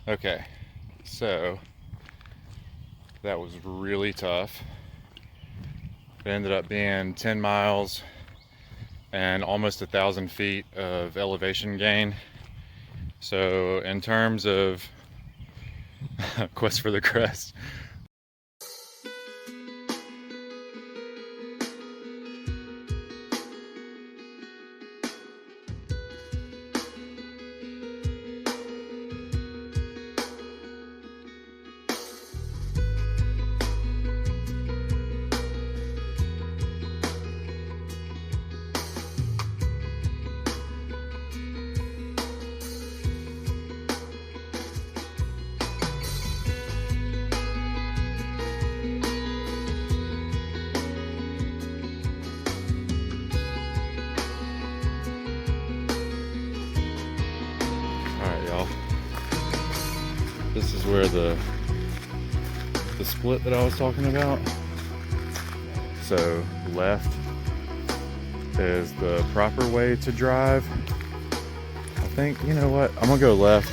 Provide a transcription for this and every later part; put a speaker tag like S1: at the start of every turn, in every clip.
S1: Okay, so that was really tough. It ended up being 10 miles and almost 1,000 feet of elevation gain. So in terms of quest for the crest, alright y'all, this is where the split that I was talking about. So left is the proper way to drive. I think, you know what, I'm gonna go left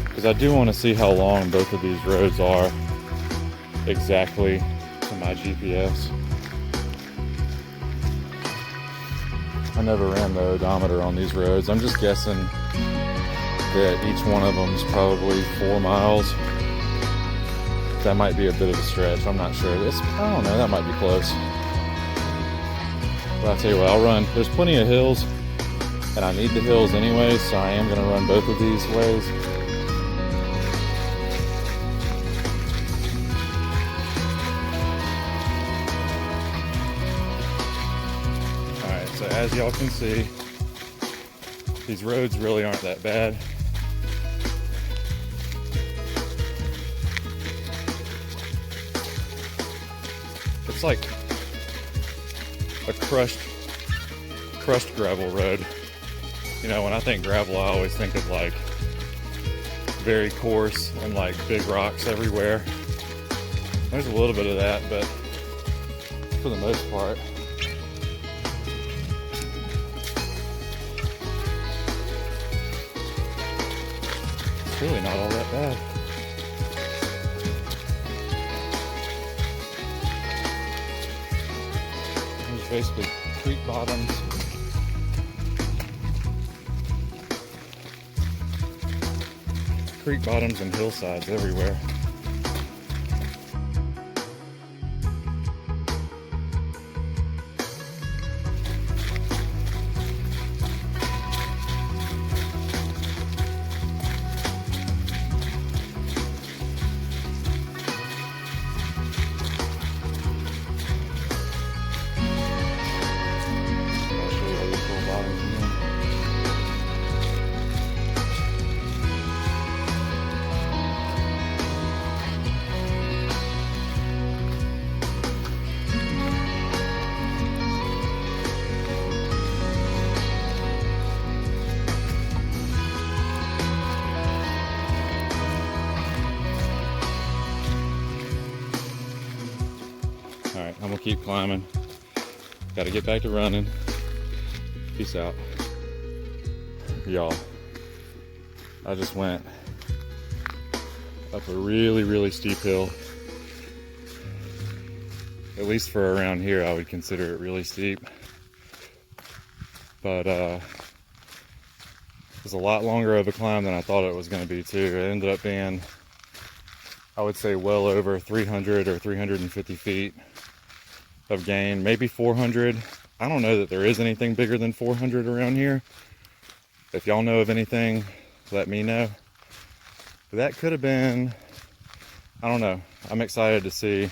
S1: because I do want to see how long both of these roads are exactly to my GPS. I never ran the odometer on these roads. I'm just guessing that each one of them is probably 4 miles. That might be a bit of a stretch. I'm not sure. I don't know. That might be close. But I'll tell you what, I'll run. There's plenty of hills, and I need the hills anyway, so I am going to run both of these ways. Alright, so as y'all can see, these roads really aren't that bad. It's like a crushed gravel road. You know, when I think gravel, I always think of like very coarse and like big rocks everywhere. There's a little bit of that, but for the most part, it's really not all that bad. There's basically creek bottoms. Creek bottoms and hillsides everywhere. I'll show you all these little bottoms again. Alright, I'm gonna keep climbing. Gotta get back to running. Peace out. Y'all, I just went up a really steep hill. At least for around here, I would consider it really steep. But it was a lot longer of a climb than I thought it was gonna be too. It ended up being, I would say, well over 300 or 350 feet of gain, maybe 400. I don't know that there is anything bigger than 400 around here. If y'all know of anything, let me know. But that could have been, I don't know. I'm excited to see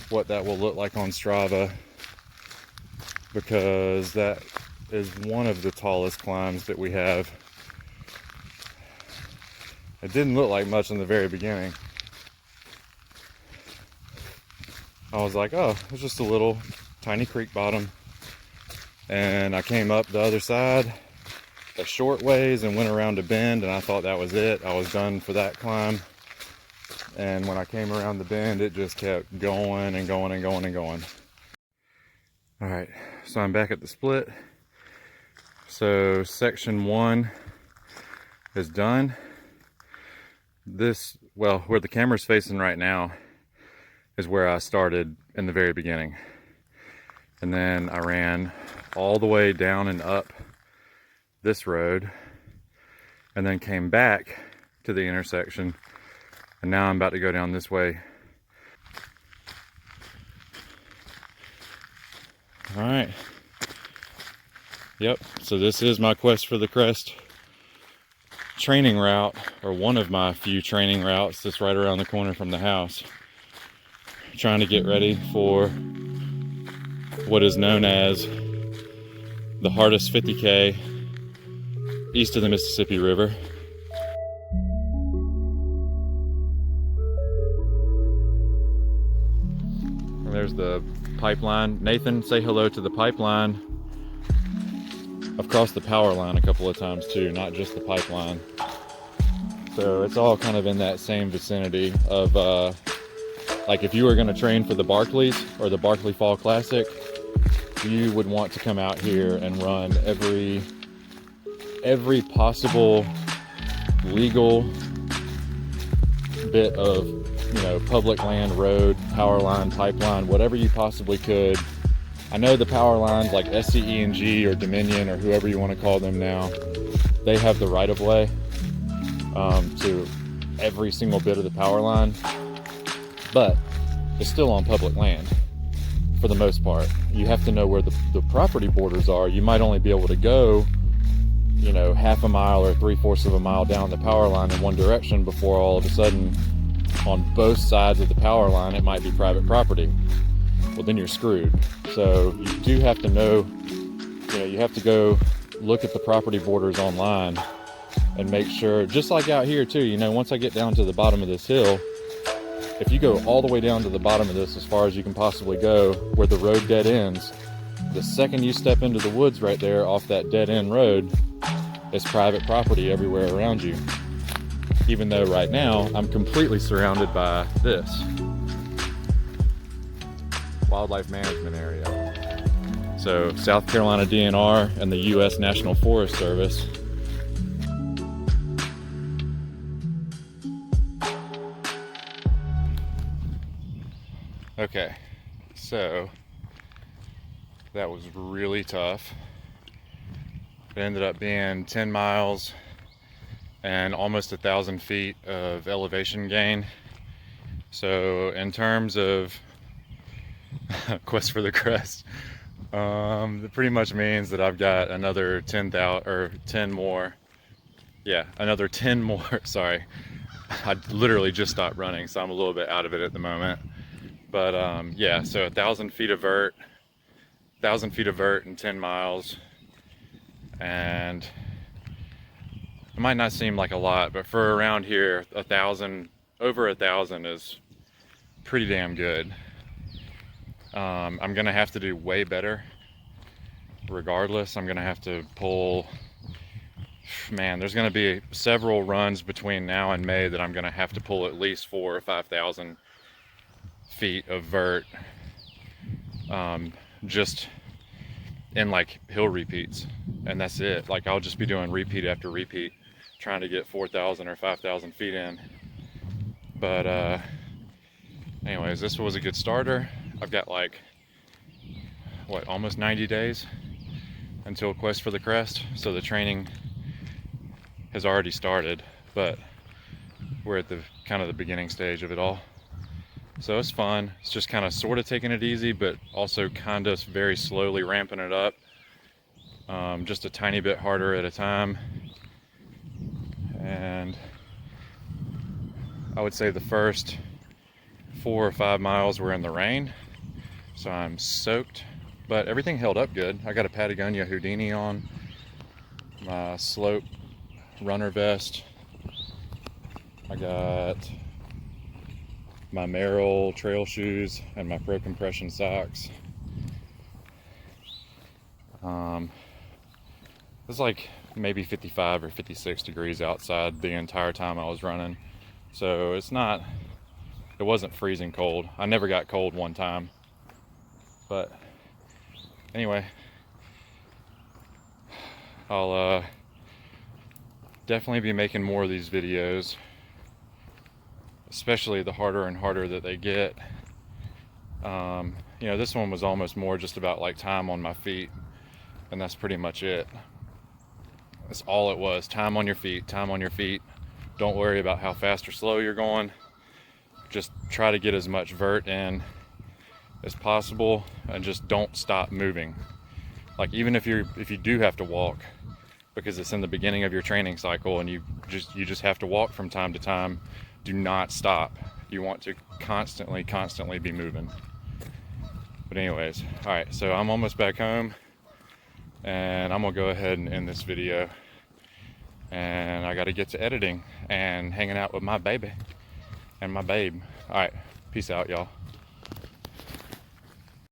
S1: what that will look like on Strava, because that is one of the tallest climbs that we have. It didn't look like much in the very beginning. I was like, oh, it's just a little tiny creek bottom. And I came up the other side a short ways and went around a bend, and I thought that was it. I was done for that climb. And when I came around the bend, it just kept going and going and going and going. All right, so I'm back at the split. So section 1 is done. This, well, where the camera's facing right now is where I started in the very beginning. And then I ran all the way down and up this road and then came back to the intersection. And now I'm about to go down this way. All right. Yep, so this is my Quest for the Crest training route, or one of my few training routes that's right around the corner from the house. Trying to get ready for what is known as the hardest 50K east of the Mississippi River. And there's the pipeline. Nathan, say hello to the pipeline. I've crossed the power line a couple of times too, not just the pipeline. So it's all kind of in that same vicinity of, like if you were gonna train for the Barkleys or the Barkley Fall Classic, you would want to come out here and run every possible legal bit of, you know, public land, road, power line, pipeline, whatever you possibly could. I know the power lines like SCE&G or Dominion or whoever you want to call them now, they have the right of way to every single bit of the power line, but it's still on public land for the most part. You have to know where the property borders are. You might only be able to go, you know, half a mile or 3/4 of a mile down the power line in one direction before all of a sudden on both sides of the power line it might be private property. Well, then you're screwed. So you do have to know, you know, you have to go look at the property borders online and make sure, just like out here too, you know, once I get down to the bottom of this hill, if you go all the way down to the bottom of this as far as you can possibly go where the road dead ends, the second you step into the woods right there off that dead end road, it's private property everywhere around you. Even though right now I'm completely surrounded by this wildlife management area. So South Carolina DNR and the U.S. National Forest Service. Okay, so that was really tough. It ended up being 10 miles and almost 1,000 feet of elevation gain. So in terms of Quest for the Crest, that pretty much means that I've got another 10,000 or 10 more. Yeah, another 10 more. Sorry, I literally just stopped running, so I'm a little bit out of it at the moment. But yeah, so 1,000 feet of vert, 1,000 feet of vert in 10 miles, and it might not seem like a lot, but for around here, 1,000, over 1,000 is pretty damn good. I'm gonna have to do way better regardless. I'm gonna have to pull, man, there's gonna be several runs between now and May that I'm gonna have to pull at least 4,000 or 5,000 feet of vert, just in like hill repeats, and that's it. Like I'll just be doing repeat after repeat, trying to get 4,000 or 5,000 feet in. But anyways, this was a good starter. I've got like, what, almost 90 days until Quest for the Crest. So the training has already started, but we're at the kind of the beginning stage of it all. So it's fun. It's just kind of sort of taking it easy, but also kind of very slowly ramping it up. Just a tiny bit harder at a time. And I would say the first 4 or 5 miles were in the rain, so I'm soaked, but everything held up good. I got a Patagonia Houdini on, my slope runner vest. I got my Merrill trail shoes and my Pro Compression socks. It was like maybe 55 or 56 degrees outside the entire time I was running. So it wasn't freezing cold. I never got cold one time. But anyway, I'll definitely be making more of these videos. especially the harder and harder that they get. You know, this one was almost more just about like time on my feet, and that's pretty much it. That's all it was. Time on your feet, time on your feet. Don't worry about how fast or slow you're going. Just try to get as much vert in as possible, and just don't stop moving. Like, even if you do have to walk, because it's in the beginning of your training cycle and you just have to walk from time to time, do not stop. You want to constantly be moving. But anyways, all right, so I'm almost back home, and I'm gonna go ahead and end this video, and I got to get to editing and hanging out with my baby and my babe. All right, peace out, y'all.